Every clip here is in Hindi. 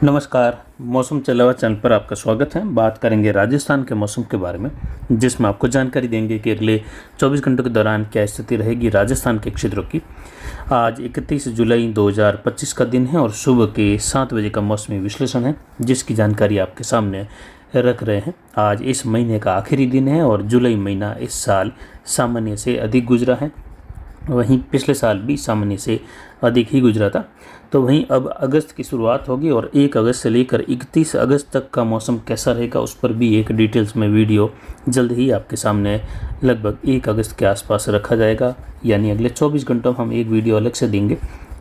नमस्कार। मौसम चला हुआ चैनल पर आपका स्वागत है। बात करेंगे राजस्थान के मौसम के बारे में, जिसमें आपको जानकारी देंगे कि अगले 24 घंटों के दौरान क्या स्थिति रहेगी राजस्थान के क्षेत्रों की। आज 31 जुलाई 2025 का दिन है और सुबह के 7 बजे का मौसमी विश्लेषण है, जिसकी जानकारी आपके सामने रख रहे हैं। आज इस महीने का आखिरी दिन है और जुलाई महीना इस साल सामान्य से अधिक गुजरा है। वहीं पिछले साल भी सामान्य से अधिक ही गुजरा था। तो वहीं अब अगस्त की शुरुआत होगी और 1 अगस्त से लेकर 31 अगस्त तक का मौसम कैसा रहेगा उस पर भी एक डिटेल्स में वीडियो जल्द ही आपके सामने लगभग 1 अगस्त के आसपास रखा जाएगा। यानी अगले 24 घंटों में हम एक वीडियो अलग से देंगे,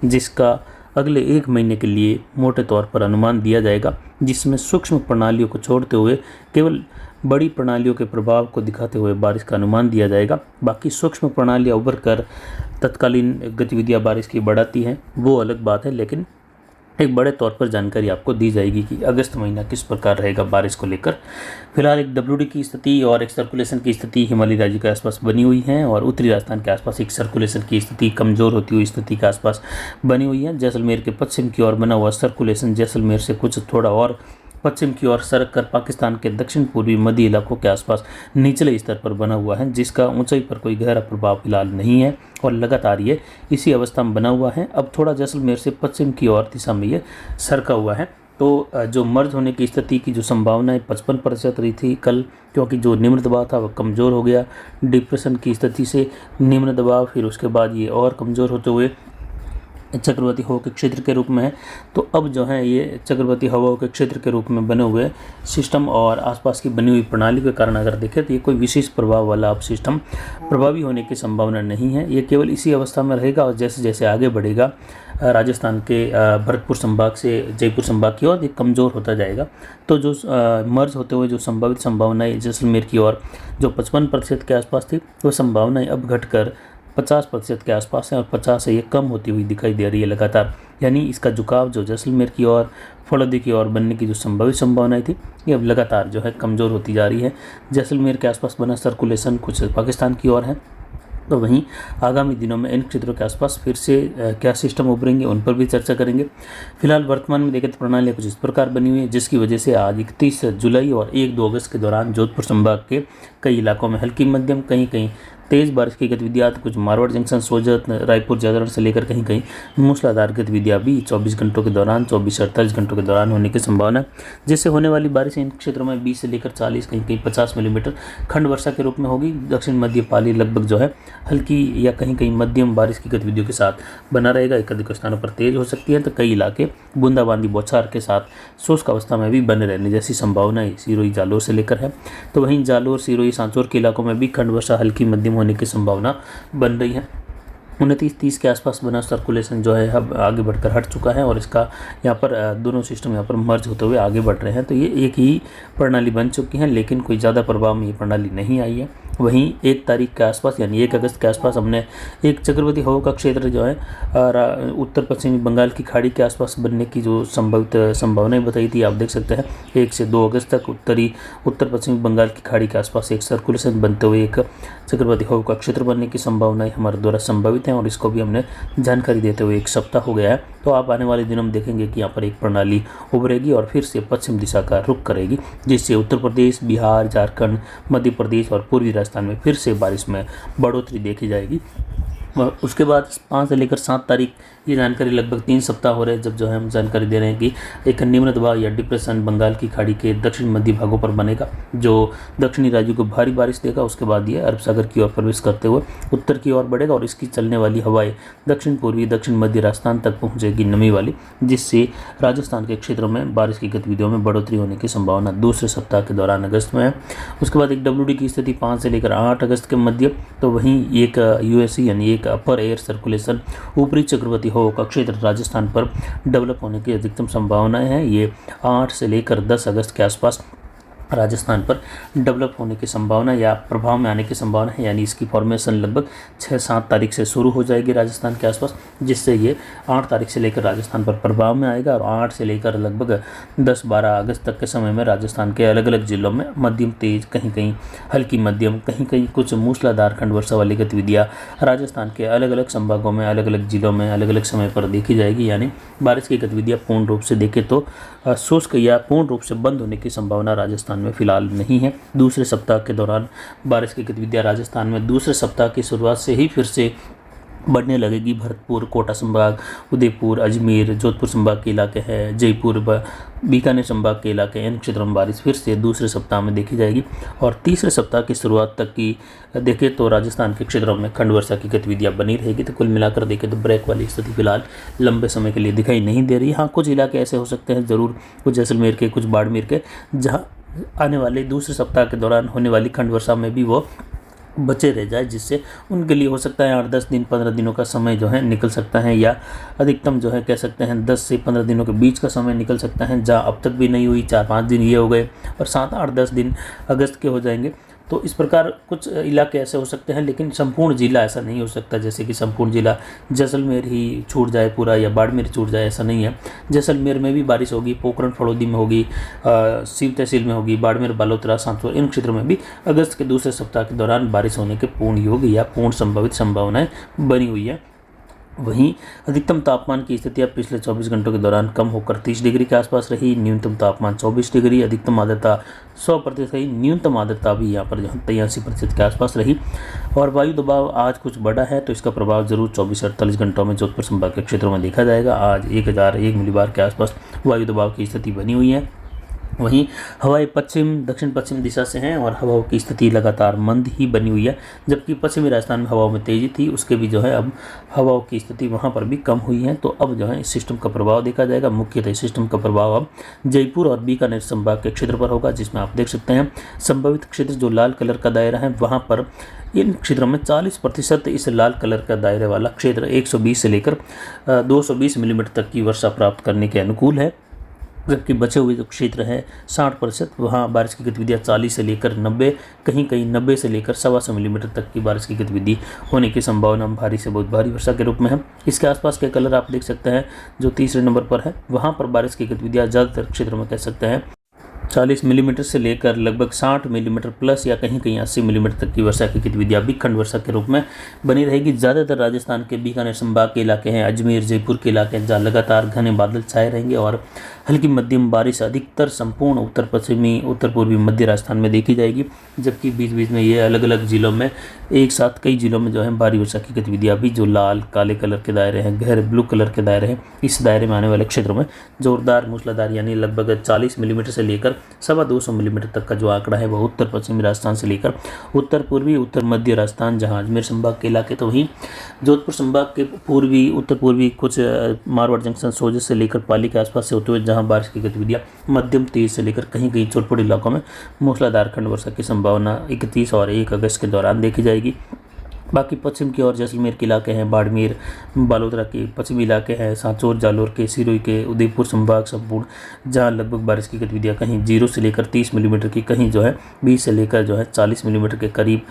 जिसका अगले 1 महीने के लिए मोटे तौर पर अनुमान दिया जाएगा, जिसमें सूक्ष्म प्रणालियों को छोड़ते हुए केवल बड़ी प्रणालियों के प्रभाव को दिखाते हुए बारिश का अनुमान दिया जाएगा। बाकी सूक्ष्म प्रणालियाँ उभर कर तत्कालीन गतिविधियाँ बारिश की बढ़ाती हैं, वो अलग बात है, लेकिन एक बड़े तौर पर जानकारी आपको दी जाएगी कि अगस्त महीना किस प्रकार रहेगा बारिश को लेकर। फिलहाल एक WD की स्थिति और एक सर्कुलेशन की स्थिति हिमालयी राज्य के आसपास बनी हुई है और उत्तरी राजस्थान के आसपास एक सर्कुलेशन की स्थिति कमज़ोर होती हुई स्थिति के आसपास बनी हुई है। जैसलमेर के पश्चिम की ओर बना हुआ सर्कुलेशन जैसलमेर से कुछ थोड़ा और पश्चिम की ओर सरक कर पाकिस्तान के दक्षिण पूर्वी मध्य इलाकों के आसपास निचले स्तर पर बना हुआ है, जिसका ऊंचाई पर कोई गहरा प्रभाव फिलहाल नहीं है और लगातार ये इसी अवस्था में बना हुआ है। अब थोड़ा जैसलमेर से पश्चिम की ओर दिशा में ये सरका हुआ है। तो जो मर्ज होने की स्थिति की जो संभावना 55% रही थी कल, क्योंकि जो निम्न दबाव था वह कमज़ोर हो गया डिप्रेशन की स्थिति से निम्न दबाव, फिर उसके बाद ये और कमज़ोर होते हुए चक्रवाती हवा के क्षेत्र के रूप में है। तो अब जो है ये चक्रवाती हवाओं के क्षेत्र के रूप में बने हुए सिस्टम और आसपास की बनी हुई प्रणाली के कारण अगर देखें तो ये कोई विशेष प्रभाव वाला अब सिस्टम प्रभावी होने की संभावना नहीं है। ये केवल इसी अवस्था में रहेगा और जैसे जैसे आगे बढ़ेगा राजस्थान के भरतपुर संभाग से जयपुर संभाग की ओर ये कमज़ोर होता जाएगा। तो जो मर्ज होते हुए जो संभावित संभावनाएं जैसलमेर की ओर जो 55% के आसपास थी, वो संभावनाएं अब घटकर 50% के आसपास है और 50 से ये कम होती हुई दिखाई दे रही है लगातार। यानी इसका झुकाव जो जैसलमेर की ओर फलौदी की ओर बनने की जो संभावित संभावनाएं थी, ये अब लगातार जो है कमज़ोर होती जा रही है। जैसलमेर के आसपास बना सर्कुलेशन कुछ पाकिस्तान की ओर है। तो वहीं आगामी दिनों में इन क्षेत्रों के आसपास फिर से क्या सिस्टम उभरेंगे उन पर भी चर्चा करेंगे। फिलहाल वर्तमान में देखें तो प्रणालियाँ कुछ इस प्रकार बनी हुई है, जिसकी वजह से आज 31 जुलाई और 1-2 अगस्त के दौरान जोधपुर संभाग के कई इलाकों में हल्की मध्यम कहीं कहीं तेज़ बारिश की गतिविधियाँ, कुछ मारवाड़ जंक्शन सोजत रायपुर जागरण से लेकर कहीं कहीं मूसलाधार गतिविधियाँ भी 24 घंटों के दौरान 24 से 48 घंटों के दौरान होने की संभावना है, जिससे होने वाली बारिश इन क्षेत्रों में 20 से लेकर 40 कहीं कहीं 50 मिलीमीटर खंड वर्षा के रूप में होगी। दक्षिण मध्य पाली लगभग जो है हल्की या कहीं कहीं मध्यम बारिश की गतिविधियों के साथ बना रहेगा। एक अधिक स्थानों पर तेज हो सकती है, तो कई इलाके बूंदाबांदी बौछार के साथ शुष्क अवस्था में भी बने रहने जैसी संभावना सिरोही जालोर से लेकर है। तो वहीं जालोर सिरोही सांचौर के इलाकों में भी खंड वर्षा हल्की मध्यम होने की संभावना बन रही है। 29-30 के आसपास बना सर्कुलेशन जो है अब आगे बढ़कर हट चुका है और इसका यहाँ पर दोनों सिस्टम यहाँ पर मर्ज होते हुए आगे बढ़ रहे हैं। तो ये एक ही प्रणाली बन चुकी है, लेकिन कोई ज़्यादा प्रभाव में ये प्रणाली नहीं आई है। वहीं 1 तारीख के आसपास यानी 1 अगस्त के आसपास हमने एक चक्रवाती हवा का क्षेत्र जो है उत्तर पश्चिमी बंगाल की खाड़ी के आसपास बनने की जो संभावित संभावनाएं बताई थी, आप देख सकते हैं 1 से 2 अगस्त तक उत्तर पश्चिमी बंगाल की खाड़ी के आसपास एक सर्कुलेशन बनते हुए एक चक्रवाती हवा का क्षेत्र बनने की संभावनाएं हमारे द्वारा संभावित हैं और इसको भी हमने जानकारी देते हुए 1 सप्ताह हो गया है। तो आप आने वाले दिनों में देखेंगे कि यहाँ पर एक प्रणाली उभरेगी और फिर से पश्चिम दिशा का रुख करेगी, जिससे उत्तर प्रदेश, बिहार, झारखंड, मध्य प्रदेश और पूर्वी राजस्थान में फिर से बारिश में बढ़ोतरी देखी जाएगी। और उसके बाद 5 से लेकर 7 तारीख ये जानकारी लगभग 3 सप्ताह हो रहे हैं जब जो है हम जानकारी दे रहे हैं कि एक निम्न दबाव या डिप्रेशन बंगाल की खाड़ी के दक्षिण मध्य भागों पर बनेगा, जो दक्षिणी राज्यों को भारी बारिश देगा। उसके बाद ये अरब सागर की ओर प्रवेश करते हुए उत्तर की ओर बढ़ेगा और इसकी चलने वाली हवाएं दक्षिण पूर्वी दक्षिण मध्य राजस्थान तक पहुँचेगी नमी वाली, जिससे राजस्थान के क्षेत्रों में बारिश की गतिविधियों में बढ़ोतरी होने की संभावना दूसरे सप्ताह के दौरान अगस्त में है। उसके बाद एक WD की स्थिति 5 से लेकर 8 अगस्त के मध्य। तो वहीं एक USC यानी एक अपर एयर सर्कुलेशन ऊपरी चक्रवाती हवा का क्षेत्र राजस्थान पर डेवलप होने की अधिकतम संभावनाएं हैं। ये 8 से लेकर 10 अगस्त के आसपास राजस्थान पर डेवलप होने की संभावना या प्रभाव में आने की संभावना है, यानी इसकी फॉर्मेशन लगभग 6-7 तारीख से शुरू हो जाएगी राजस्थान के आसपास, जिससे ये 8 तारीख से लेकर राजस्थान पर प्रभाव में आएगा और 8 से लेकर लगभग 10-12 अगस्त तक के समय में राजस्थान के अलग अलग जिलों में मध्यम तेज, कहीं कहीं हल्की मध्यम, कहीं कहीं कुछ मूसलाधार खंड वर्षा वाली गतिविधियाँ राजस्थान के अलग अलग संभागों में, अलग अलग जिलों में अलग अलग समय पर देखी जाएगी। यानी बारिश की गतिविधियाँ पूर्ण रूप से देखें तो शुष्क या पूर्ण रूप से बंद होने की संभावना राजस्थान में फिलहाल नहीं है। दूसरे सप्ताह के दौरान बारिश की गतिविधियां राजस्थान में दूसरे सप्ताह की शुरुआत से ही फिर से बढ़ने लगेगी। भरतपुर, कोटा संभाग, उदयपुर, अजमेर, जोधपुर संभाग के इलाके हैं, जयपुर, बीकानेर संभाग के इलाके, इन क्षेत्रों में बारिश फिर से दूसरे सप्ताह में देखी जाएगी। और तीसरे सप्ताह की शुरुआत तक की देखें तो राजस्थान के क्षेत्रों में खंड वर्षा की गतिविधियां बनी रहेगी। तो कुल मिलाकर देखें तो ब्रेक वाली स्थिति फिलहाल लंबे समय के लिए दिखाई नहीं दे रही। हाँ, कुछ इलाके ऐसे हो सकते हैं ज़रूर, कुछ जैसलमेर के, कुछ बाड़मेर के, जहाँ आने वाले दूसरे सप्ताह के दौरान होने वाली खंड वर्षा में भी वो बचे रह जाए, जिससे उनके लिए हो सकता है 8-10 दिन, 15 दिनों का समय जो है निकल सकता है, या अधिकतम जो है कह सकते हैं 10 से 15 दिनों के बीच का समय निकल सकता है, जहाँ अब तक भी नहीं हुई। 4-5 दिन ये हो गए और 7-8-10 दिन अगस्त के हो जाएंगे। तो इस प्रकार कुछ इलाके ऐसे हो सकते हैं, लेकिन संपूर्ण जिला ऐसा नहीं हो सकता, जैसे कि संपूर्ण जिला जैसलमेर ही छूट जाए पूरा या बाड़मेर छूट जाए, ऐसा नहीं है। जैसलमेर में भी बारिश होगी, पोखरण फड़ौदी में होगी, सीव तहसील में होगी, बाड़मेर, बालोतरा, सांसौर, इन क्षेत्रों में भी अगस्त के दूसरे सप्ताह के दौरान बारिश होने के पूर्ण योग या पूर्ण संभावित संभावनाएं बनी हुई है। वहीं अधिकतम तापमान की स्थितियां पिछले 24 घंटों के दौरान कम होकर 30 डिग्री के आसपास रही। न्यूनतम तापमान 24 डिग्री, अधिकतम आर्द्रता 100% रही। न्यूनतम आर्द्रता भी यहाँ पर 83% के आसपास रही। और वायु दबाव आज कुछ बढ़ा है, तो इसका प्रभाव जरूर 24-48 घंटों में जोधपुर संभाग के क्षेत्रों में देखा जाएगा। आज 1001 मिलीबार के आसपास वायु दबाव की स्थिति बनी हुई है। वहीं हवाएं पश्चिम दक्षिण पश्चिम दिशा से हैं और हवाओं की स्थिति लगातार मंद ही बनी हुई है, जबकि पश्चिमी राजस्थान में हवाओं में तेजी थी, उसके भी जो है अब हवाओं की स्थिति वहां पर भी कम हुई है। तो अब जो है इस सिस्टम का प्रभाव देखा जाएगा। मुख्यतः इस सिस्टम का प्रभाव अब जयपुर और बीकानेर संभाग के क्षेत्र पर होगा, जिसमें आप देख सकते हैं संभावित क्षेत्र जो लाल कलर का दायरा है, वहाँ पर इन क्षेत्रों में 40% इस लाल कलर का दायरे वाला क्षेत्र 120 से लेकर 220 मिलीमीटर तक की वर्षा प्राप्त करने के अनुकूल है। जबकि बचे हुए जो क्षेत्र है 60%, वहाँ बारिश की गतिविधियाँ 40 से लेकर 90, कहीं कहीं 90 से लेकर 125 मिलीमीटर तक की बारिश की गतिविधि होने की संभावना भारी से बहुत भारी वर्षा के रूप में है। इसके आसपास के कलर आप देख सकते हैं जो तीसरे नंबर पर है, वहाँ पर बारिश की गतिविधियाँ ज़्यादातर क्षेत्रों में कह सकते हैं 40 मिलीमीटर से लेकर लगभग 60 मिलीमीटर प्लस या कहीं कहीं 80 मिलीमीटर तक की वर्षा की गतिविधियाँ भी खंड वर्षा के रूप में बनी रहेगी। ज़्यादातर राजस्थान के बीकानेर संभाग के इलाके हैं, अजमेर, जयपुर के इलाके हैं, जहाँ लगातार घने बादल छाए रहेंगे और हल्की मध्यम बारिश अधिकतर संपूर्ण उत्तर पश्चिमी, उत्तर पूर्वी, मध्य राजस्थान में देखी जाएगी। जबकि बीच बीच में ये अलग अलग जिलों में एक साथ कई जिलों में जो है भारी वर्षा की गतिविधियाँ भी, जो लाल काले कलर के दायरे हैं, गहरे ब्लू कलर के दायरे हैं, इस दायरे में आने वाले क्षेत्रों में जोरदार मूसलाधार यानी लगभग 40 मिलीमीटर से लेकर 250 मिलीमीटर तक का जो आंकड़ा है वह उत्तर पश्चिमी राजस्थान से लेकर उत्तर पूर्वी, उत्तर मध्य राजस्थान, जहां अजमेर संभाग के इलाके, तो वहीं जोधपुर संभाग के पूर्वी, उत्तर पूर्वी, कुछ मारवाड़ जंक्शन, सोजत से लेकर पाली के आसपास से होते हुए जहां बारिश की गतिविधियां मध्यम तेज से लेकर कहीं कहीं चोटपुर इलाकों में मूसलाधार खंड वर्षा की संभावना 31 और 1 अगस्त के दौरान देखी जाएगी। बाकी पश्चिम की ओर जैसलमेर के इलाके हैं, बाड़मेर, बालोतरा के पश्चिमी इलाके हैं, सांचौर, जालोर के, सिरोही के, उदयपुर संभाग संपूर्ण, जहां लगभग बारिश की गतिविधियां कहीं 0 से लेकर 30 मिलीमीटर की, कहीं जो है 20 से लेकर जो है 40 मिलीमीटर के करीब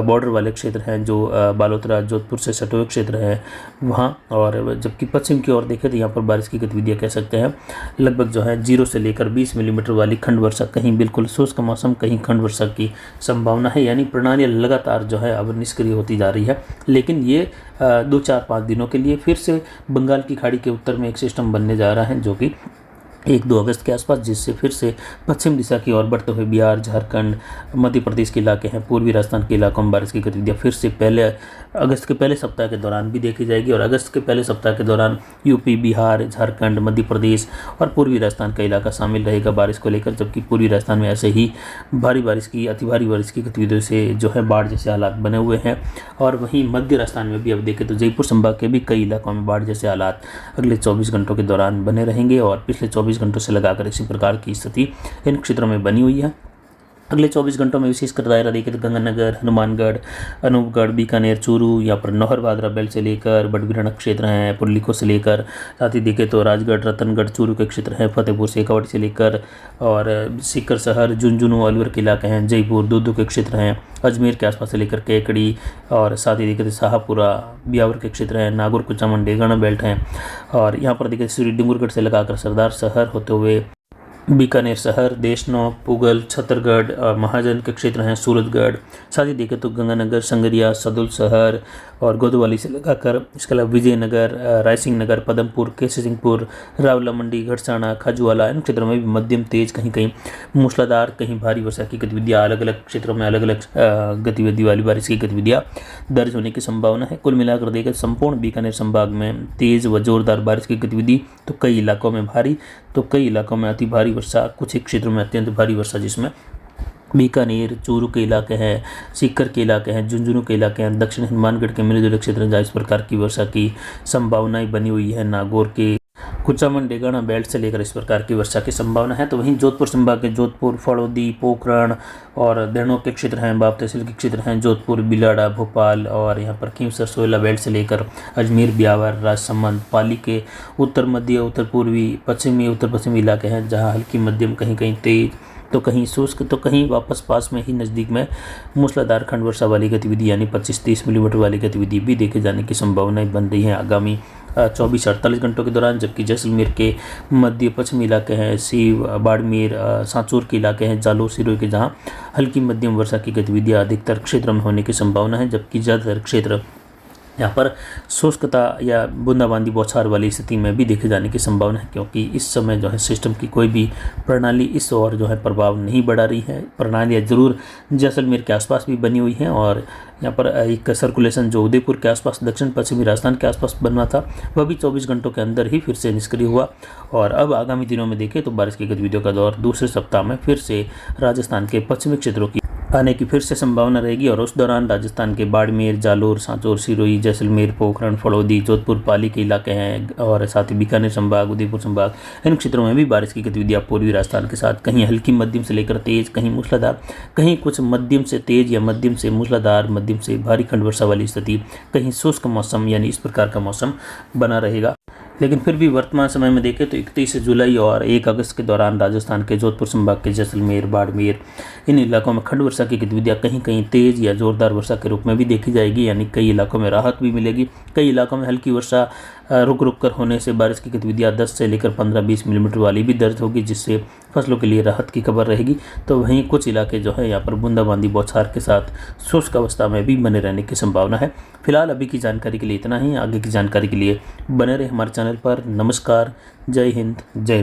बॉर्डर वाले क्षेत्र हैं, जो बालोतरा, जोधपुर से सटे हुए क्षेत्र हैं वहाँ। और जबकि पश्चिम की ओर देखें तो यहाँ पर बारिश की गतिविधियाँ कह सकते हैं लगभग जो है 0 से लेकर 20 मिलीमीटर वाली खंड वर्षा, कहीं बिल्कुल शुष्क मौसम, कहीं खंड वर्षा की संभावना है। यानी प्रणाली लगातार जो है अब निष्क्रिय होती जा रही है। लेकिन ये 2-4-5 दिनों के लिए फिर से बंगाल की खाड़ी के उत्तर में एक सिस्टम बनने जा रहा है, जो कि 1-2 अगस्त के आसपास, जिससे फिर से पश्चिम दिशा की ओर बढ़ते हुए बिहार, झारखंड, मध्य प्रदेश के इलाके हैं, पूर्वी राजस्थान के इलाकों में बारिश की गतिविधियाँ फिर से अगस्त के पहले सप्ताह के दौरान भी देखी जाएगी। और अगस्त के पहले सप्ताह के दौरान यूपी, बिहार, झारखंड, मध्य प्रदेश और पूर्वी राजस्थान का इलाका शामिल रहेगा बारिश को लेकर। जबकि पूर्वी राजस्थान में ऐसे ही भारी बारिश की, अति भारी बारिश की गतिविधियों से जो है बाढ़ जैसे हालात बने हुए हैं। और वहीं मध्य राजस्थान में भी अब देखें तो जयपुर संभाग के भी कई इलाकों में बाढ़ जैसे हालात अगले 24 घंटों के दौरान बने रहेंगे। और पिछले 24 घंटों से लगाकर इसी प्रकार की स्थिति इन क्षेत्रों में बनी हुई है। अगले 24 घंटों में विशेषकर दायरा देखें तो गंगानगर, हनुमानगढ़, अनूपगढ़, बीकानेर, चूरू, यहाँ पर नौहर भादरा बेल्ट से लेकर बड़बिराना क्षेत्र हैं, पुरलिको से लेकर, साथ ही देखें तो राजगढ़, रतनगढ़, चूरू के क्षेत्र हैं, फतेहपुर शेखावाटी से लेकर और सीकर शहर, झुंझुनू, अलवर के इलाके हैं, जयपुर, दूदू के क्षेत्र हैं, अजमेर के आसपास से लेकर केकड़ी और साथ ही देखें तो शाहपुरा, ब्यावर के क्षेत्र हैं, नागौर, कुचामन, गणा बेल्ट हैं और यहाँ पर देखें श्री डिंगुरगढ़ से लगाकर सरदार शहर होते हुए बीकानेर शहर, देशनौ, पुगल, छतरगढ़, महाजन के क्षेत्र हैं, सूरतगढ़, साथ ही देखें तो गंगानगर, संगरिया, सदुल शहर और गोदवाली से लगाकर इसके अलावा विजयनगर, रायसिंह नगर, पदमपुर, केसी सिंहपुर, रावला मंडी, घड़साना, खाजूवाला, इन क्षेत्रों में भी मध्यम तेज, कहीं कहीं मूसलाधार, कहीं भारी वर्षा की गतिविधियाँ अलग अलग क्षेत्रों में अलग अलग गतिविधि वाली बारिश की गतिविधियाँ दर्ज होने की संभावना है। कुल मिलाकर देखें संपूर्ण बीकानेर संभाग में तेज व जोरदार बारिश की गतिविधि, तो कई इलाकों में भारी तो कई इलाकों में अति भारी वर्षा, कुछ ही क्षेत्रों में अत्यंत भारी वर्षा, जिसमें बीकानेर, चूरू के इलाके हैं, सीकर के इलाके हैं, झुंझुनू के इलाके हैं, दक्षिण हनुमानगढ़ के मिले क्षेत्र जहाँ इस प्रकार की वर्षा की संभावनाएं बनी हुई है। नागौर के कुचामन, डेगाना बेल्ट से लेकर इस प्रकार की वर्षा की संभावना है। तो वहीं जोधपुर संभाग के जोधपुर, फड़ौदी, पोखरण और देहनों के क्षेत्र हैं, बाप तहसील के क्षेत्र हैं, जोधपुर, बिलाड़ा, भोपाल और यहाँ पर खींवसर, सोयला बेल्ट से लेकर अजमेर, ब्यावर, राजसमंद, पाली के उत्तर मध्य, उत्तर पूर्वी, पश्चिमी, उत्तर पश्चिमी इलाके हैं जहाँ हल्की मध्यम, कहीं कहीं तेज तो कहीं शुष्क तो कहीं वापस पास में ही नज़दीक में मूसलाधार खंड वर्षा वाली गतिविधि यानी 25-30 मिलीमीटर वाली गतिविधि भी देखे जाने की संभावनाएं बन रही हैं आगामी 24-48 घंटों के दौरान। जबकि जैसलमेर के मध्य पश्चिमी इलाके हैं, सीव, बाड़मेर, सांचौर के इलाके हैं, जालोर, सिरोही के जहां हल्की मध्यम वर्षा की गतिविधियां अधिकतर क्षेत्रों में होने की संभावना है। जबकि ज़्यादातर क्षेत्र यहाँ पर शुष्कता या बूंदाबांदी बौछार वाली स्थिति में भी देखे जाने की संभावना है, क्योंकि इस समय जो है सिस्टम की कोई भी प्रणाली इस ओर जो है प्रभाव नहीं बढ़ा रही है। प्रणालियाँ जरूर जैसलमेर के आसपास भी बनी हुई हैं और यहाँ पर एक सर्कुलेशन जो उदयपुर के आसपास, दक्षिण पश्चिमी राजस्थान के आसपास बनना था, वह भी 24 घंटों के अंदर ही फिर से निष्क्रिय हुआ। और अब आगामी दिनों में देखें तो बारिश की गतिविधियों का दौर दूसरे सप्ताह में फिर से राजस्थान के पश्चिमी क्षेत्रों की आने की फिर से संभावना रहेगी और उस दौरान राजस्थान के बाड़मेर, जालोर, सांचौर, सिरोही, जैसलमेर, पोखरण, फड़ौदी, जोधपुर, पाली के इलाके हैं और साथ ही बीकानेर संभाग, उदयपुर संभाग, इन क्षेत्रों में भी बारिश की गतिविधियां पूर्वी राजस्थान के साथ कहीं हल्की मध्यम से लेकर तेज, कहीं मूसलाधार, कहीं कुछ मध्यम से तेज या मध्यम से मूसलाधार, मध्यम से भारी खंड वर्षा वाली स्थिति, कहीं शुष्क मौसम यानी इस प्रकार का मौसम बना रहेगा। लेकिन फिर भी वर्तमान समय में देखें तो 31 जुलाई और 1 अगस्त के दौरान राजस्थान के जोधपुर संभाग के जैसलमेर, बाड़मेर, इन इलाकों में खंड वर्षा की गतिविधियां कहीं कहीं तेज या जोरदार वर्षा के रूप में भी देखी जाएगी, यानी कई इलाकों में राहत भी मिलेगी। कई इलाकों में हल्की वर्षा रुक रुक कर होने से बारिश की गतिविधियां 10 से लेकर 15-20 मिलीमीटर वाली भी दर्ज होगी, जिससे फसलों के लिए राहत की खबर रहेगी। तो वहीं कुछ इलाके जो है यहाँ पर बूंदाबांदी बौछार के साथ शुष्क अवस्था में भी बने रहने की संभावना है। फिलहाल अभी की जानकारी के लिए इतना ही। आगे की जानकारी के लिए बने रहे हमारे चैनल पर। नमस्कार, जय हिंद, जय भारत।